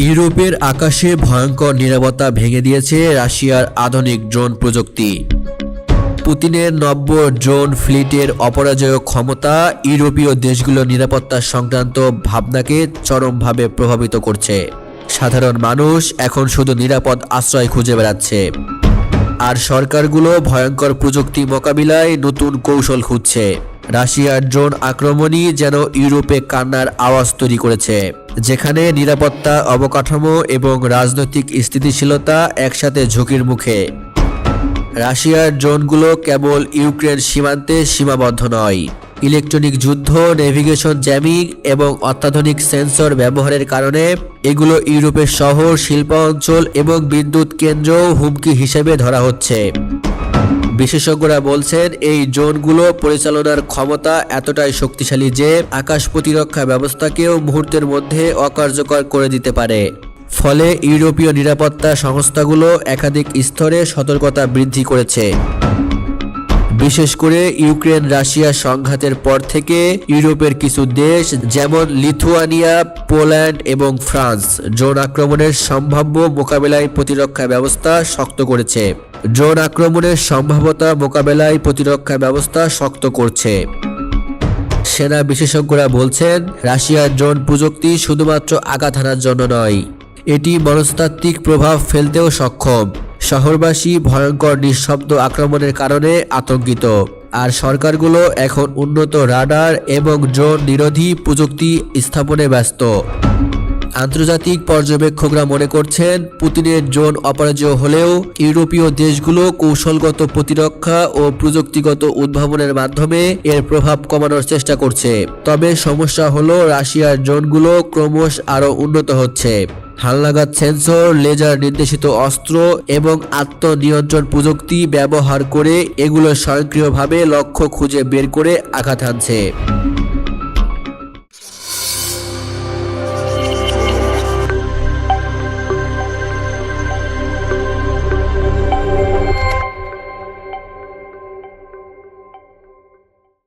ইউরোপের আকাশে ভয়ঙ্কর নিরাপত্তা ভেঙে দিয়েছে রাশিয়ার আধুনিক ড্রোন প্রযুক্তি। পুতিনের নব্য ড্রোন ফ্লিটের অপরাজেয় ক্ষমতা ইউরোপীয় দেশগুলোর নিরাপত্তা সংক্রান্ত ভাবনাকে চরমভাবে প্রভাবিত করছে। সাধারণ মানুষ এখন শুধু নিরাপদ আশ্রয় খুঁজে বেড়াচ্ছে, আর সরকারগুলো ভয়ঙ্কর প্রযুক্তি মোকাবিলায় নতুন কৌশল খুঁজছে। রাশিয়ার ড্রোন আক্রমণই যেন ইউরোপে কান্নার আওয়াজ তৈরি করেছে, যেখানে নিরাপত্তা, অবকাঠামো এবং রাজনৈতিক স্থিতিশীলতা একসাথে ঝুঁকির মুখে। রাশিয়ার ড্রোনগুলো কেবল ইউক্রেন সীমান্তে সীমাবদ্ধ নয়। ইলেকট্রনিক যুদ্ধ, নেভিগেশন জ্যামিং এবং অত্যাধুনিক সেন্সর ব্যবহারের কারণে এগুলো ইউরোপের শহর, শিল্পাঞ্চল এবং বিদ্যুৎ কেন্দ্রও হুমকি হিসেবে ধরা হচ্ছে। বিশেষজ্ঞরা বলছেন, এই ড্রোনগুলো পরিচালনার ক্ষমতা এতটাই শক্তিশালী যে আকাশ প্রতিরক্ষা ব্যবস্থাকেও মুহূর্তের মধ্যে অকার্যকর করে দিতে পারে। ফলে ইউরোপীয় নিরাপত্তা সংস্থাগুলো একাধিক স্তরে সতর্কতা বৃদ্ধি করেছে। বিশেষ করে ইউক্রেন রাশিয়া সংঘাতের পর থেকে ইউরোপের কিছু দেশ যেমন লিথুয়ানিয়া, পোল্যান্ড এবং ফ্রান্স ড্রোন আক্রমণের সম্ভাব্য মোকাবেলায় প্রতিরক্ষা ব্যবস্থা শক্ত করেছে। ড্রোন আক্রমণের সম্ভাব্যতা মোকাবেলায় প্রতিরক্ষা ব্যবস্থা শক্ত করছে। সেনা বিশেষজ্ঞরা বলছেন, রাশিয়ার ড্রোন প্রযুক্তি শুধুমাত্র আঘাত হানার জন্য নয়, এটি মনস্তাত্ত্বিক প্রভাব ফেলতেও সক্ষম। শহরবাসী ভয়ঙ্কর নিঃশব্দ আক্রমণের কারণে আতঙ্কিত, আর সরকারগুলো এখন উন্নত রাডার এবং ড্রোন নিরোধী প্রযুক্তি স্থাপনে ব্যস্ত। আন্তর্জাতিক পর্যবেক্ষকরা মনে করছেন, পুতিনের ড্রোন অপরাজেয় হলেও ইউরোপীয় দেশগুলো কৌশলগত প্রতিরক্ষা ও প্রযুক্তিগত উদ্ভাবনের মাধ্যমে এর প্রভাব কমানোর চেষ্টা করছে। তবে সমস্যা হলো, রাশিয়ার ড্রোনগুলো ক্রমশ আরও উন্নত হচ্ছে। হালনাগাদ সেন্সর, লেজার নির্দেশিত অস্ত্র এবং আত্মনিয়ন্ত্রণ প্রযুক্তি ব্যবহার করে এগুলো স্বয়ংক্রিয়ভাবে লক্ষ্য খুঁজে বের করে আঘাত হানছে।